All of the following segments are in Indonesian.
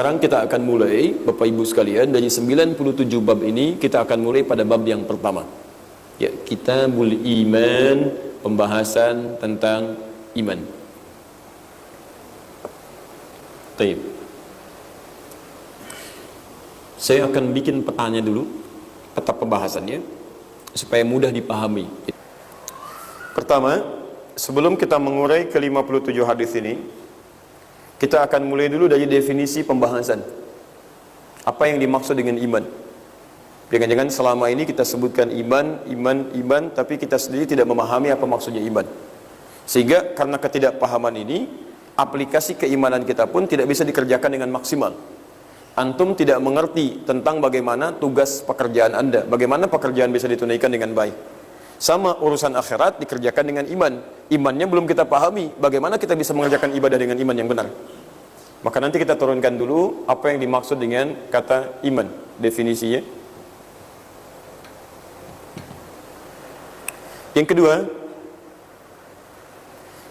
sekarang kita akan mulai, Bapak Ibu sekalian, dari 97 bab ini kita akan mulai pada bab yang pertama. Ya, Kitabul Iman, pembahasan tentang iman. Baik. Saya akan bikin petanya dulu, peta pembahasannya, supaya mudah dipahami. Pertama, sebelum kita mengurai ke 57 hadis ini, kita akan mulai dulu dari definisi pembahasan. Apa yang dimaksud dengan iman? Jangan-jangan selama ini kita sebutkan iman, tapi kita sendiri tidak memahami apa maksudnya iman. Sehingga karena ketidakpahaman ini, aplikasi keimanan kita pun tidak bisa dikerjakan dengan maksimal. Antum tidak mengerti tentang bagaimana tugas pekerjaan Anda, bagaimana pekerjaan bisa ditunaikan dengan baik. Sama urusan akhirat dikerjakan dengan iman. Imannya belum kita pahami, bagaimana kita bisa mengerjakan ibadah dengan iman yang benar. Maka nanti kita turunkan dulu apa yang dimaksud dengan kata iman, definisinya. Yang kedua,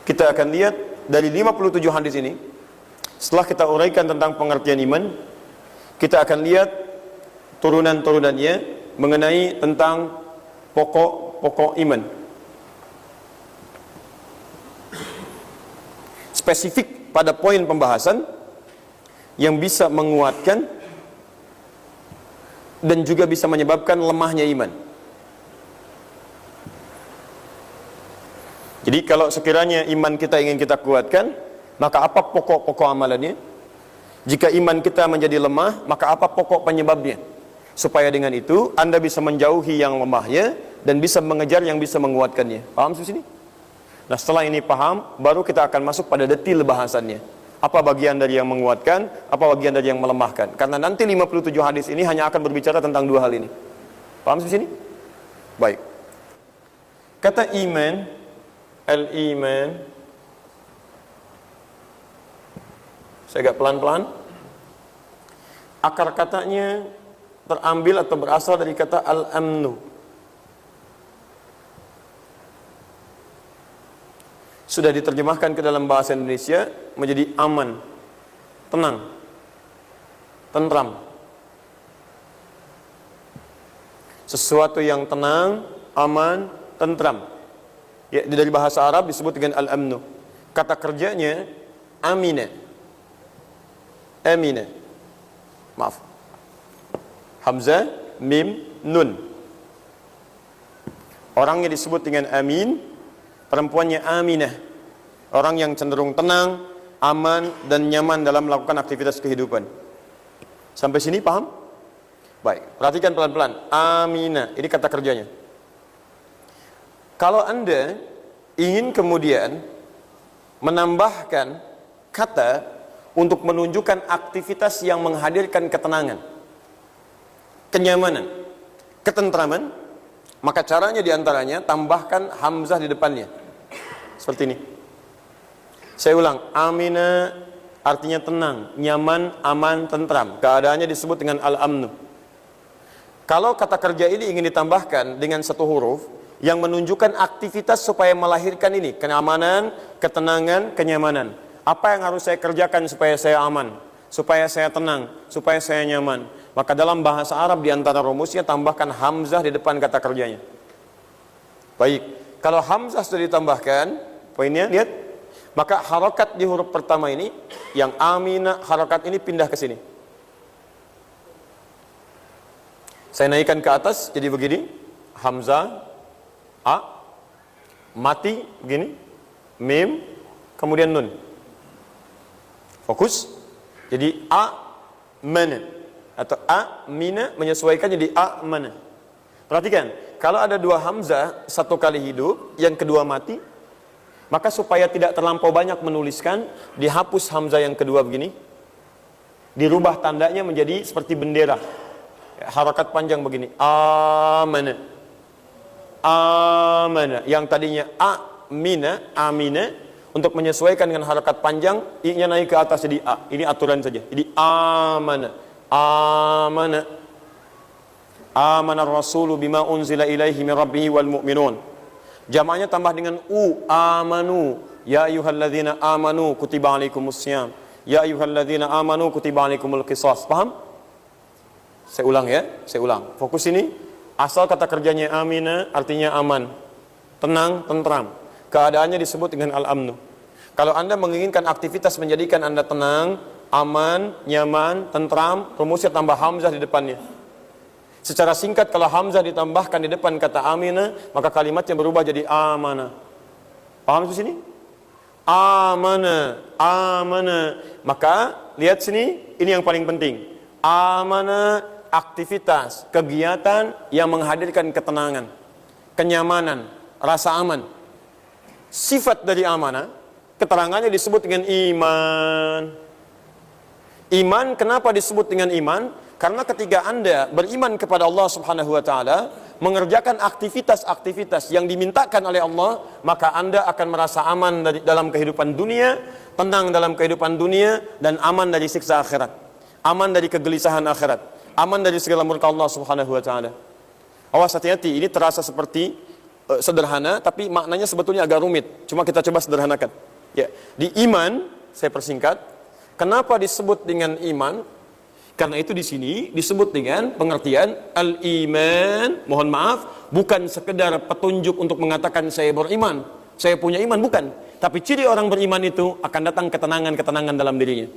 kita akan lihat dari 57 hadis ini. Setelah kita uraikan tentang pengertian iman, kita akan lihat turunan-turunannya mengenai tentang pokok iman. Spesifik pada poin pembahasan yang bisa menguatkan dan juga bisa menyebabkan lemahnya iman. Jadi kalau sekiranya iman kita ingin kita kuatkan, maka apa pokok-pokok amalannya? Jika iman kita menjadi lemah, maka apa pokok penyebabnya? Supaya dengan itu Anda bisa menjauhi yang lemahnya dan bisa mengejar yang bisa menguatkannya. Paham di sini? Nah, setelah ini paham, baru kita akan masuk pada detil bahasannya. Apa bagian dari yang menguatkan, apa bagian dari yang melemahkan? Karena nanti 57 hadis ini hanya akan berbicara tentang dua hal ini. Paham di sini? Baik. Kata iman, al-iman, saya agak pelan-pelan. Akar katanya terambil atau berasal dari kata al-amnu. Sudah diterjemahkan ke dalam bahasa Indonesia menjadi aman, tenang, tentram. Sesuatu yang tenang, aman, tentram. Ya, dari bahasa Arab disebut dengan al-amnu. Kata kerjanya amina. Amina. Maaf. Hamzah, mim, nun. Orangnya disebut dengan amin, perempuannya aminah. Orang yang cenderung tenang, aman, dan nyaman dalam melakukan aktivitas kehidupan. Sampai sini paham? Baik, perhatikan pelan-pelan. Aminah, ini kata kerjanya. Kalau Anda ingin kemudian menambahkan kata untuk menunjukkan aktivitas yang menghadirkan ketenangan, kenyamanan, ketentraman, maka caranya diantaranya tambahkan hamzah di depannya. Seperti ini. Saya ulang, amina artinya tenang, nyaman, aman, tentram. Keadaannya disebut dengan al-amnu. Kalau kata kerja ini ingin ditambahkan dengan satu huruf yang menunjukkan aktivitas supaya melahirkan ini, kenyamanan, ketenangan, kenyamanan. Apa yang harus saya kerjakan supaya saya aman, supaya saya tenang, supaya saya nyaman? Maka dalam bahasa Arab diantara rumusnya tambahkan hamzah di depan kata kerjanya. Baik, kalau hamzah sudah ditambahkan, poinnya lihat, maka harokat di huruf pertama ini, yang amina, harokat ini pindah ke sini. Saya naikkan ke atas, jadi begini, hamzah, a, mati, begini, mim, kemudian nun. Fokus, jadi a, mana, atau a, mina, menyesuaikan jadi a, mana. Perhatikan, kalau ada dua hamzah, satu kali hidup, yang kedua mati, maka supaya tidak terlampau banyak menuliskan, dihapus hamzah yang kedua begini, dirubah tandanya menjadi seperti bendera, harakat panjang begini, amana, amana, yang tadinya amina, amina, untuk menyesuaikan dengan harakat panjang, i-nya naik ke atas jadi a. Ini aturan saja. Jadi amana, amana, amana rasulu bima unzila ilaihi min rabbihi wal mu'minun. Jamaknya tambah dengan u, amanu, ya ayyuhalladzina amanu kutiba alaikumussyam, Ya ayyuhalladzina amanu kutiba alaikumul qisas. Paham? Saya ulang ya, saya ulang. Fokus ini. Asal kata kerjanya amina artinya aman, tenang, tentram. Keadaannya disebut dengan al-amnu. Kalau Anda menginginkan aktivitas menjadikan Anda tenang, aman, nyaman, tentram, rumusnya tambah hamzah di depannya. Secara singkat kalau hamzah ditambahkan di depan kata amina, maka kalimatnya berubah jadi amana. Paham di sini? Amana, amana. Maka lihat sini, ini yang paling penting. Amana, aktivitas, kegiatan yang menghadirkan ketenangan, kenyamanan, rasa aman. Sifat dari amanah, keterangannya disebut dengan iman. Iman, kenapa disebut dengan iman? Karena ketika Anda beriman kepada Allah Subhanahu wa taala, mengerjakan aktivitas-aktivitas yang dimintakan oleh Allah, maka Anda akan merasa aman dalam kehidupan dunia, tenang dalam kehidupan dunia, dan aman dari siksa akhirat, aman dari kegelisahan akhirat, aman dari segala murka Allah Subhanahu wa taala. Awas, hati-hati, ini terasa seperti sederhana, tapi maknanya sebetulnya agak rumit. Cuma kita coba sederhanakan. Ya, di iman, saya persingkat. Kenapa disebut dengan iman? Karena itu di sini disebut dengan pengertian al-iman. Mohon maaf, bukan sekedar petunjuk untuk mengatakan saya beriman, saya punya iman, bukan. Tapi ciri orang beriman itu akan datang ketenangan-ketenangan dalam dirinya.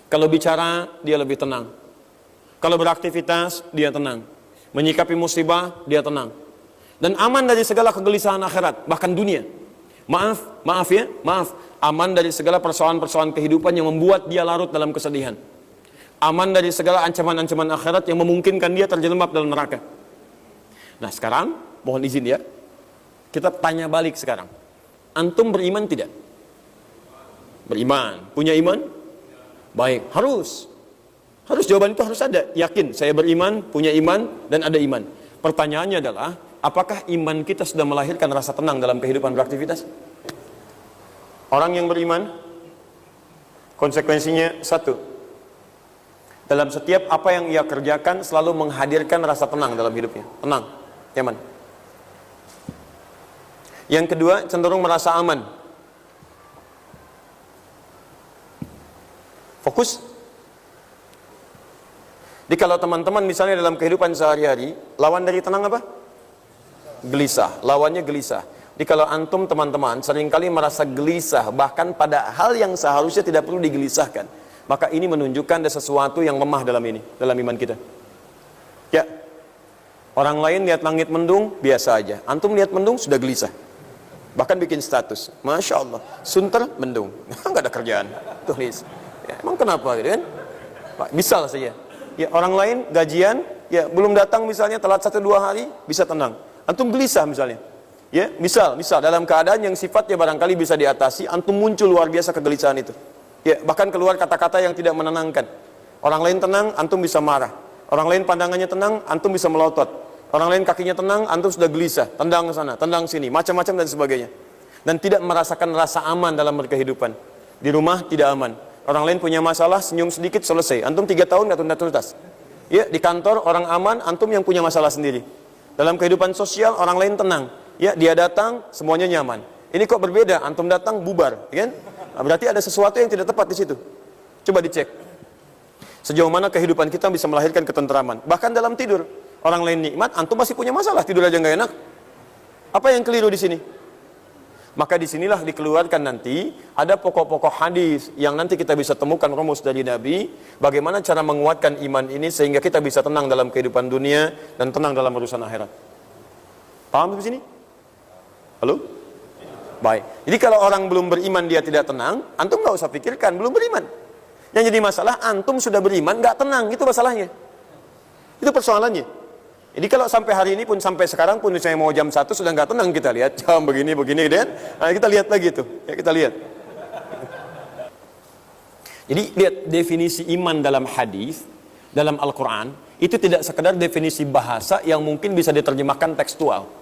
Kalau bicara, dia lebih tenang. Kalau beraktivitas, dia tenang. Menyikapi musibah, dia tenang. Dan aman dari segala kegelisahan akhirat, bahkan dunia. Maaf ya, aman dari segala persoalan-persoalan kehidupan yang membuat dia larut dalam kesedihan. Aman dari segala ancaman-ancaman akhirat yang memungkinkan dia terjerembab dalam neraka. Nah sekarang, mohon izin ya, kita tanya balik sekarang. Antum beriman tidak? Beriman. Punya iman? Baik, harus jawaban itu harus ada. Yakin, saya beriman, punya iman, dan ada iman. Pertanyaannya adalah, apakah iman kita sudah melahirkan rasa tenang dalam kehidupan beraktivitas? Orang yang beriman, konsekuensinya satu, dalam setiap apa yang ia kerjakan selalu menghadirkan rasa tenang dalam hidupnya. Tenang, nyaman. Yang kedua, cenderung merasa aman. Fokus. Jadi kalau teman-teman misalnya dalam kehidupan sehari-hari, lawan dari tenang apa? Gelisah, lawannya gelisah. Jadi kalau antum teman-teman seringkali merasa gelisah, bahkan pada hal yang seharusnya tidak perlu digelisahkan, maka ini menunjukkan ada sesuatu yang lemah dalam iman kita. Ya, orang lain lihat langit mendung, biasa aja. Antum lihat mendung, sudah gelisah. Bahkan bikin status, Masya Allah, sunter mendung. Nggak ada kerjaan, tulis. Ya, emang kenapa gitu kan? Misal saja. Ya, orang lain gajian, ya belum datang misalnya, telat 1-2 hari, bisa tenang. Antum gelisah misalnya. Ya, misal dalam keadaan yang sifatnya barangkali bisa diatasi, antum muncul luar biasa kegelisahan itu. Ya, bahkan keluar kata-kata yang tidak menenangkan. Orang lain tenang, antum bisa marah. Orang lain pandangannya tenang, antum bisa melotot. Orang lain kakinya tenang, antum sudah gelisah, tendang sana, tendang sini, macam-macam dan sebagainya. Dan tidak merasakan rasa aman dalam berkehidupan. Di rumah tidak aman. Orang lain punya masalah, senyum sedikit selesai. Antum 3 tahun nggak tuntas. Ya, di kantor orang aman, antum yang punya masalah sendiri. Dalam kehidupan sosial orang lain tenang. Ya, dia datang, semuanya nyaman. Ini kok berbeda, antum datang bubar, ya kan? Nah, berarti ada sesuatu yang tidak tepat di situ. Coba dicek. Sejauh mana kehidupan kita bisa melahirkan ketentraman. Bahkan dalam tidur, orang lain nikmat, antum masih punya masalah, tidur aja nggak enak. Apa yang keliru di sini? Maka disinilah dikeluarkan nanti ada pokok-pokok hadis yang nanti kita bisa temukan rumus dari Nabi, bagaimana cara menguatkan iman ini sehingga kita bisa tenang dalam kehidupan dunia dan tenang dalam urusan akhirat. Paham di sini? Halo? Baik. Jadi kalau orang belum beriman dia tidak tenang, antum nggak usah pikirkan belum beriman. Yang jadi masalah antum sudah beriman nggak tenang, itu masalahnya. Itu persoalannya. Jadi kalau sampai hari ini pun, sampai sekarang pun saya mau jam 1 sudah nggak tenang, kita lihat jam begini gitu kan. Nah, kita lihat lagi tuh. Ya, kita lihat. Jadi lihat definisi iman dalam hadis, dalam Al-Qur'an, itu tidak sekedar definisi bahasa yang mungkin bisa diterjemahkan tekstual.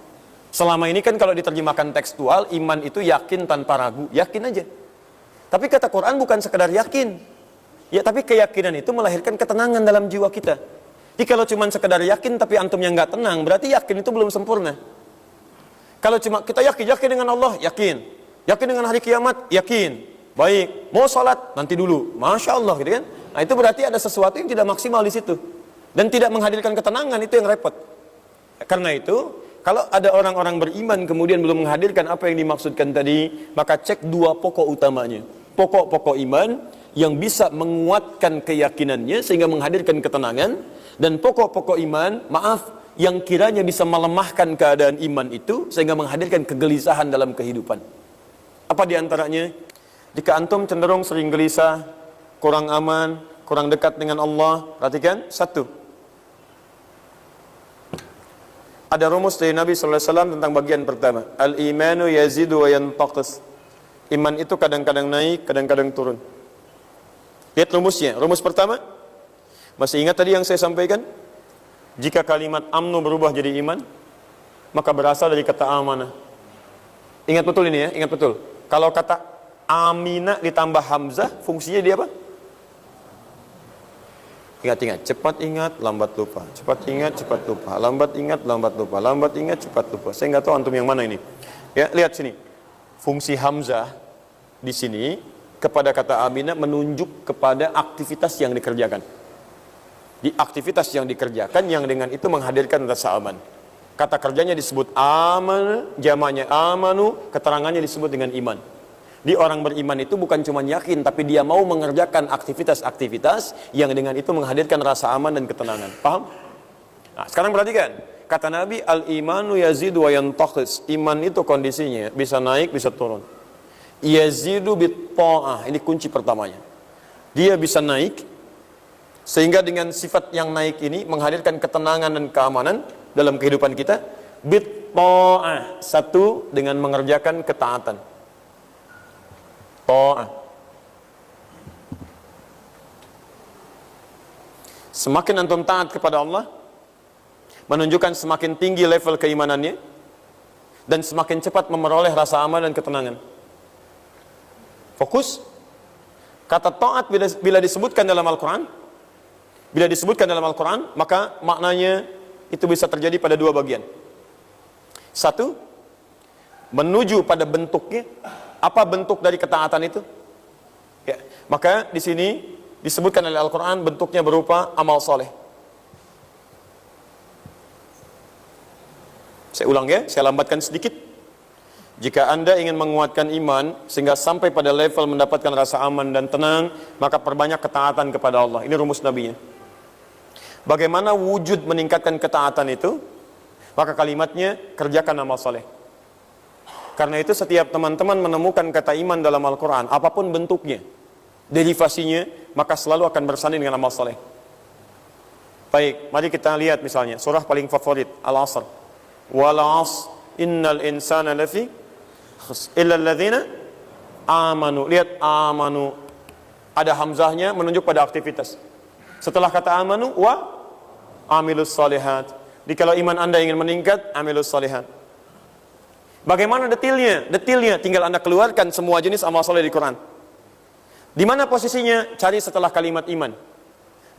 Selama ini kan kalau diterjemahkan tekstual, iman itu yakin tanpa ragu, yakin aja. Tapi kata Quran bukan sekedar yakin. Ya, tapi keyakinan itu melahirkan ketenangan dalam jiwa kita. Jadi kalau cuma sekedar yakin tapi antum yang nggak tenang, berarti yakin itu belum sempurna. Kalau cuma kita yakin dengan Allah, yakin dengan hari kiamat, yakin. Baik, mau sholat nanti dulu. Masya Allah gitu kan. Nah itu berarti ada sesuatu yang tidak maksimal di situ. Dan tidak menghadirkan ketenangan, itu yang repot. Karena itu, kalau ada orang-orang beriman kemudian belum menghadirkan apa yang dimaksudkan tadi, maka cek dua pokok utamanya. Pokok-pokok iman yang bisa menguatkan keyakinannya sehingga menghadirkan ketenangan, dan pokok-pokok iman, maaf, yang kiranya bisa melemahkan keadaan iman itu sehingga menghadirkan kegelisahan dalam kehidupan. Apa diantaranya? Jika antum cenderung sering gelisah, kurang aman, kurang dekat dengan Allah, perhatikan, satu, ada rumus dari Nabi SAW tentang bagian pertama. Al-imanu yazidu wa yantaqis. Iman itu kadang-kadang naik, kadang-kadang turun. Lihat rumusnya. Rumus pertama, masih ingat tadi yang saya sampaikan? Jika kalimat amnu berubah jadi iman, maka berasal dari kata amanah. Ingat betul ini ya, ingat betul. Kalau kata amina ditambah hamzah, fungsinya dia apa? Ingat-ingat, cepat ingat, lambat lupa. Cepat ingat, cepat lupa. Lambat ingat, lambat lupa. Lambat ingat, cepat lupa. Saya nggak tahu antum yang mana ini. Ya, lihat sini. Fungsi hamzah di sini kepada kata amina menunjuk kepada aktivitas yang dikerjakan. Di aktivitas yang dikerjakan yang dengan itu menghadirkan rasa aman. Kata kerjanya disebut aman, jamaknya amanu, keterangannya disebut dengan iman. Di orang beriman itu bukan cuma yakin, tapi dia mau mengerjakan aktivitas-aktivitas yang dengan itu menghadirkan rasa aman dan ketenangan. Paham? Nah, sekarang perhatikan. Kata Nabi, al-imanu yazidu wa yantaqis. Iman itu kondisinya bisa naik, bisa turun. Yazidu bit-ta'ah. Ini kunci pertamanya. Dia bisa naik, sehingga dengan sifat yang naik ini menghadirkan ketenangan dan keamanan dalam kehidupan kita. Bit-ta'ah. Satu, dengan mengerjakan ketaatan. Ta'ah. Semakin antum taat kepada Allah, menunjukkan semakin tinggi level keimanannya, dan semakin cepat memperoleh rasa aman dan ketenangan. Fokus. Kata taat bila disebutkan dalam Al-Quran, maka maknanya itu bisa terjadi pada dua bagian. Satu, menuju pada bentuknya. Apa bentuk dari ketaatan itu? Ya, maka di sini disebutkan oleh Al-Quran bentuknya berupa amal soleh. Saya ulang ya, saya lambatkan sedikit. Jika Anda ingin menguatkan iman sehingga sampai pada level mendapatkan rasa aman dan tenang, maka perbanyak ketaatan kepada Allah. Ini rumus Nabi-nya. Bagaimana wujud meningkatkan ketaatan itu? Maka kalimatnya, kerjakan amal soleh. Karena itu setiap teman-teman menemukan kata iman dalam Al-Quran, apapun bentuknya, derivasinya, maka selalu akan bersanding dengan amal soleh. Baik, mari kita lihat misalnya, surah paling favorit, Al-Asr. Wal-Asr, innal insana lafi khusr, illa alladhina amanu. Lihat, amanu. Ada hamzahnya menunjuk pada aktivitas. Setelah kata amanu, wa amilus salihat. Jadi kalau iman Anda ingin meningkat, amilus salihat. Bagaimana detailnya? Detailnya tinggal Anda keluarkan semua jenis amal soleh di Quran. Di mana posisinya? Cari setelah kalimat iman.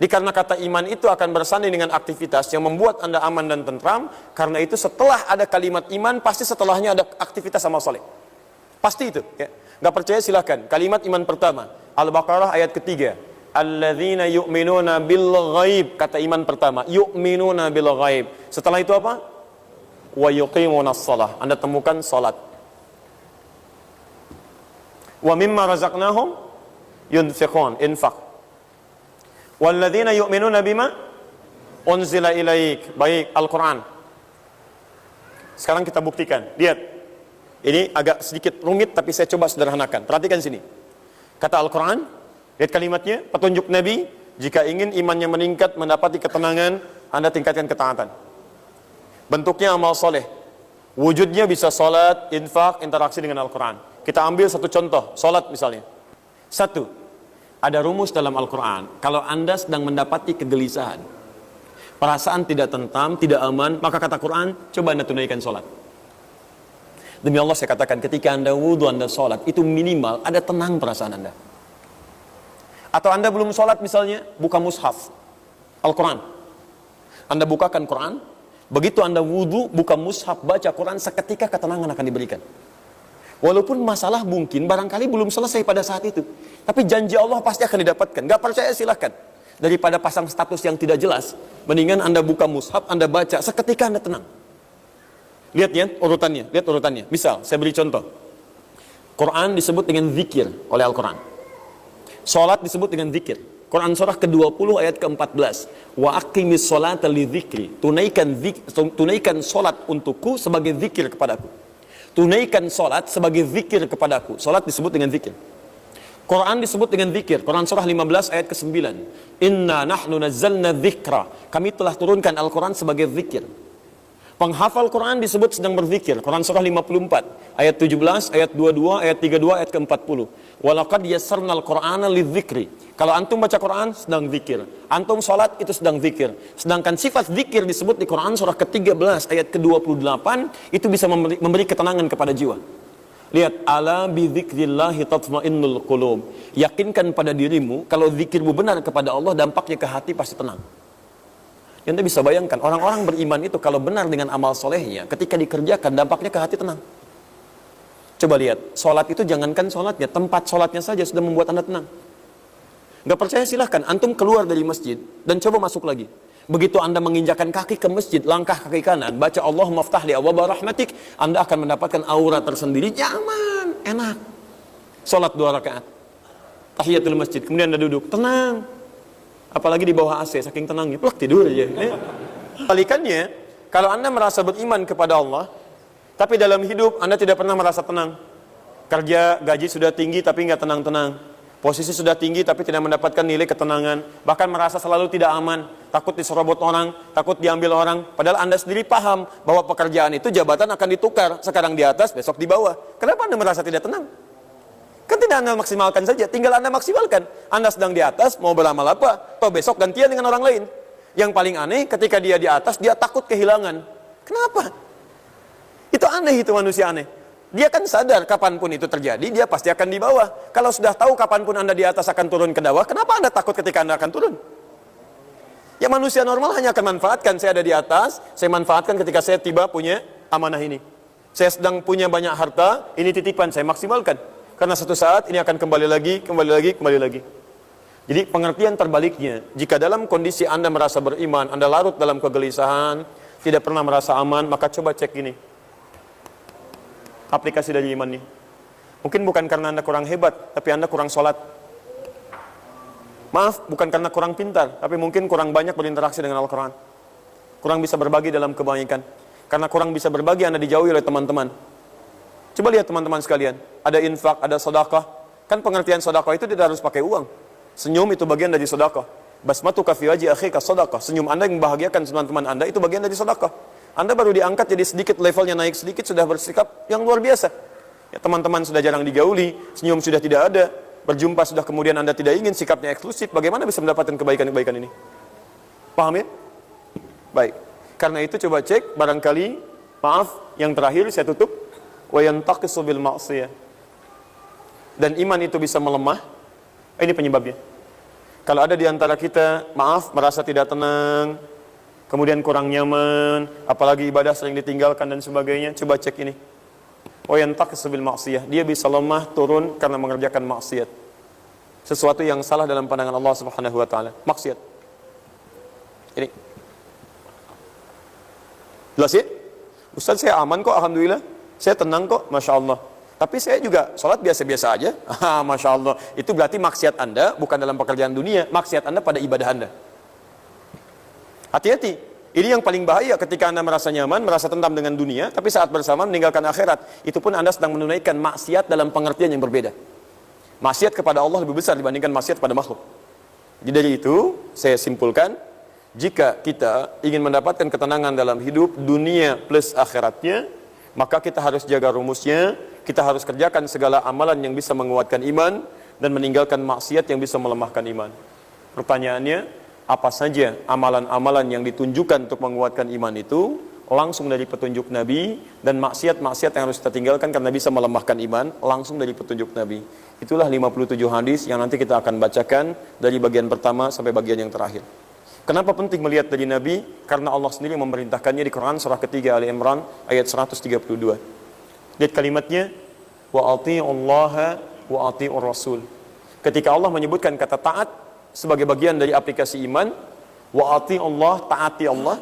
Karena kata iman itu akan bersanding dengan aktivitas yang membuat Anda aman dan tentram. Karena itu setelah ada kalimat iman, pasti setelahnya ada aktivitas amal soleh. Pasti itu. Ya. Nggak percaya silahkan. Kalimat iman pertama, Al-Baqarah ayat ketiga. Alladzina yu'minuna bil ghaib. Kata iman pertama, yu'minuna bil ghaib. Setelah itu apa? Wa yuqimunas shalah. Anda temukan salat. Wa mimma razaqnahum yunfiqun, infaq. Walladzina yu'minuna bima unzila ilaik. Baik, Al-Quran. Sekarang kita buktikan. Lihat. Ini agak sedikit rumit tapi saya coba sederhanakan. Perhatikan sini. Kata Al-Quran, lihat kalimatnya, petunjuk Nabi, jika ingin imannya meningkat, mendapati ketenangan, Anda tingkatkan ketaatan. Bentuknya amal soleh. Wujudnya bisa salat, infak, interaksi dengan Al-Quran. Kita ambil satu contoh, salat misalnya. Satu, ada rumus dalam Al-Quran. Kalau Anda sedang mendapati kegelisahan, perasaan tidak tentram, tidak aman, maka kata Quran, coba Anda tunaikan salat. Demi Allah saya katakan, ketika Anda wudhu, Anda salat, itu minimal ada tenang perasaan Anda. Atau Anda belum salat misalnya, buka mushaf Al-Quran. Anda bukakan Quran. Begitu Anda wudhu, buka mushaf, baca Quran, seketika ketenangan akan diberikan. Walaupun masalah mungkin barangkali belum selesai pada saat itu, tapi janji Allah pasti akan didapatkan. Gak percaya silahkan. Daripada pasang status yang tidak jelas, mendingan Anda buka mushaf, Anda baca, seketika Anda tenang. Lihat ya urutannya. Misal, saya beri contoh. Quran disebut dengan zikir oleh Al-Quran. Salat disebut dengan zikir. Quran surah ke-20 ayat ke-14. Wa aqimis sholata li dzikri. Tunaikan salat untukku sebagai zikir kepadaku. Tunaikan salat sebagai zikir kepadaku. Salat disebut dengan zikir. Quran disebut dengan zikir. Quran surah 15 ayat ke-9. Inna nahnu nazzalna dzikra. Kami telah turunkan Al-Quran sebagai zikir. Penghafal Quran disebut sedang berzikir. Quran surah 54 ayat 17, ayat 22, ayat 32, ayat ke-40. Walaqad yassarnal Qur'ana lidzikri. Kalau antum baca Quran sedang zikir. Antum salat itu sedang zikir. Sedangkan sifat zikir disebut di Quran surah ke-13 ayat ke-28 itu bisa memberi ketenangan kepada jiwa. Lihat, ala bi dzikrillahi tatmainnul qulub. Yakinkan pada dirimu kalau zikirmu benar kepada Allah, dampaknya ke hati pasti tenang. Anda bisa bayangkan, orang-orang beriman itu kalau benar dengan amal solehnya, ketika dikerjakan, dampaknya ke hati tenang. Coba lihat, sholat itu jangankan sholatnya, tempat sholatnya saja sudah membuat Anda tenang. Gak percaya silahkan, antum keluar dari masjid, dan coba masuk lagi. Begitu Anda menginjakan kaki ke masjid, langkah kaki kanan, baca Allahumma ftahli abwaaba rahmatik, Anda akan mendapatkan aura tersendiri, nyaman, enak. Sholat 2 rakaat, tahiyatul masjid, kemudian Anda duduk, tenang. Apalagi di bawah AC, saking tenangnya, plak tidur aja. Balikannya, kalau Anda merasa beriman kepada Allah, tapi dalam hidup Anda tidak pernah merasa tenang. Kerja, gaji sudah tinggi tapi nggak tenang-tenang. Posisi sudah tinggi tapi tidak mendapatkan nilai ketenangan. Bahkan merasa selalu tidak aman. Takut diserobot orang, takut diambil orang. Padahal Anda sendiri paham bahwa pekerjaan itu jabatan akan ditukar. Sekarang di atas, besok di bawah. Kenapa Anda merasa tidak tenang? Kan tidak Anda maksimalkan saja, tinggal Anda maksimalkan. Anda sedang di atas, mau beramal apa? Atau besok gantian dengan orang lain. Yang paling aneh, ketika dia di atas, dia takut kehilangan. Kenapa? Itu aneh, itu manusia aneh. Dia kan sadar kapanpun itu terjadi, dia pasti akan di bawah. Kalau sudah tahu kapanpun Anda di atas akan turun ke bawah, kenapa Anda takut ketika Anda akan turun? Ya manusia normal hanya akan manfaatkan, saya ada di atas, saya manfaatkan ketika saya tiba punya amanah ini. Saya sedang punya banyak harta, ini titipan, saya maksimalkan. Karena satu saat ini akan kembali lagi. Jadi pengertian terbaliknya, jika dalam kondisi Anda merasa beriman, Anda larut dalam kegelisahan, tidak pernah merasa aman, maka coba cek ini. Aplikasi dari iman nih. Mungkin bukan karena Anda kurang hebat, tapi Anda kurang sholat. Maaf, bukan karena kurang pintar, tapi mungkin kurang banyak berinteraksi dengan Al-Quran. Kurang bisa berbagi dalam kebaikan. Karena kurang bisa berbagi, Anda dijauhi oleh teman-teman. Coba lihat teman-teman sekalian, ada infak, ada sedekah. Kan pengertian sedekah itu tidak harus pakai uang. Senyum itu bagian dari sedekah. Basmatuka fi wajhi akhika sedekah. Senyum Anda yang membahagiakan teman-teman Anda itu bagian dari sedekah. Anda baru diangkat jadi sedikit levelnya naik sedikit sudah bersikap yang luar biasa. Ya, teman-teman sudah jarang digauli, senyum sudah tidak ada, berjumpa sudah kemudian Anda tidak ingin, sikapnya eksklusif. Bagaimana bisa mendapatkan kebaikan-kebaikan ini? Paham ya? Baik. Karena itu coba cek, barangkali, maaf, yang terakhir saya tutup. Wa yantaqisu bil ma'siyah. Dan iman itu bisa melemah. Ini penyebabnya. Kalau ada di antara kita, maaf, merasa tidak tenang, kemudian kurang nyaman, apalagi ibadah sering ditinggalkan dan sebagainya, coba cek ini. Wa yantaqisu bil ma'siyah. Dia bisa lemah, turun karena mengerjakan maksiat. Sesuatu yang salah dalam pandangan Allah Subhanahu wa taala, maksiat. Ini. Jelas ya? Ustaz, saya aman kok, alhamdulillah. Saya tenang kok, Masya Allah. Tapi saya juga sholat biasa-biasa aja. Masya Allah. Itu berarti maksiat Anda bukan dalam pekerjaan dunia. Maksiat Anda pada ibadah Anda. Hati-hati. Ini yang paling bahaya ketika Anda merasa nyaman, merasa tentam dengan dunia, tapi saat bersamaan meninggalkan akhirat. Itu pun Anda sedang menunaikan maksiat dalam pengertian yang berbeda. Maksiat kepada Allah lebih besar dibandingkan maksiat pada makhluk. Jadi dari itu, saya simpulkan, jika kita ingin mendapatkan ketenangan dalam hidup, dunia plus akhiratnya, maka kita harus jaga rumusnya, kita harus kerjakan segala amalan yang bisa menguatkan iman, dan meninggalkan maksiat yang bisa melemahkan iman. Pertanyaannya, apa saja amalan-amalan yang ditunjukkan untuk menguatkan iman itu, langsung dari petunjuk Nabi, dan maksiat-maksiat yang harus kita tinggalkan karena bisa melemahkan iman, langsung dari petunjuk Nabi. Itulah 57 hadis yang nanti kita akan bacakan dari bagian pertama sampai bagian yang terakhir. Kenapa penting melihat dari Nabi? Karena Allah sendiri memerintahkannya di Quran surah ketiga Ali Imran ayat 132. Lihat kalimatnya, wa ati'ullaha wa ati'ur rasul. Ketika Allah menyebutkan kata taat sebagai bagian dari aplikasi iman, wa ati'ullah, taati Allah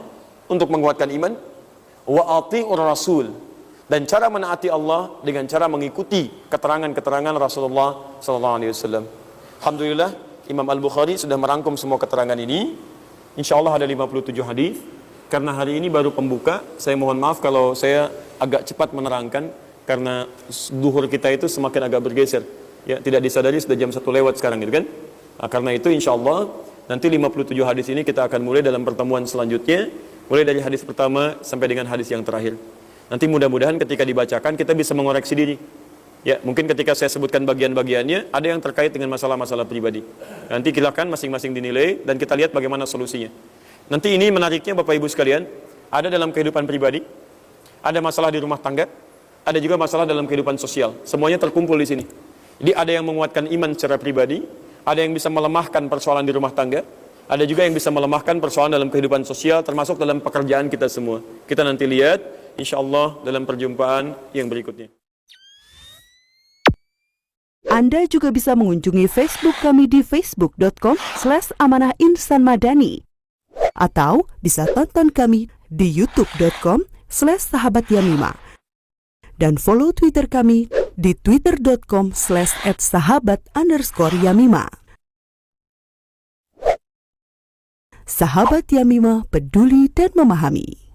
untuk menguatkan iman, wa ati'ur rasul, dan cara menaati Allah dengan cara mengikuti keterangan-keterangan Rasulullah sallallahu alaihi wasallam. Alhamdulillah, Imam Al-Bukhari sudah merangkum semua keterangan ini. Insyaallah ada 57 hadis. Karena hari ini baru pembuka, saya mohon maaf kalau saya agak cepat menerangkan karena duhur kita itu semakin agak bergeser. Ya, tidak disadari sudah jam 1 lewat sekarang gitu kan. Nah, karena itu insyaallah nanti 57 hadis ini kita akan mulai dalam pertemuan selanjutnya, mulai dari hadis pertama sampai dengan hadis yang terakhir. Nanti mudah-mudahan ketika dibacakan kita bisa mengoreksi diri. Ya, mungkin ketika saya sebutkan bagian-bagiannya ada yang terkait dengan masalah-masalah pribadi. Nanti silakan masing-masing dinilai dan kita lihat bagaimana solusinya. Nanti ini menariknya Bapak Ibu sekalian, ada dalam kehidupan pribadi, ada masalah di rumah tangga, ada juga masalah dalam kehidupan sosial. Semuanya terkumpul di sini. Jadi ada yang menguatkan iman secara pribadi, ada yang bisa melemahkan persoalan di rumah tangga, ada juga yang bisa melemahkan persoalan dalam kehidupan sosial, termasuk dalam pekerjaan kita semua. Kita nanti lihat, insyaallah dalam perjumpaan yang berikutnya. Anda juga bisa mengunjungi Facebook kami di facebook.com/amanahinsanmadani. Atau bisa tonton kami di youtube.com/sahabatyamima. Dan follow Twitter kami di twitter.com/sahabat_yamima. Sahabat Yamima, peduli dan memahami.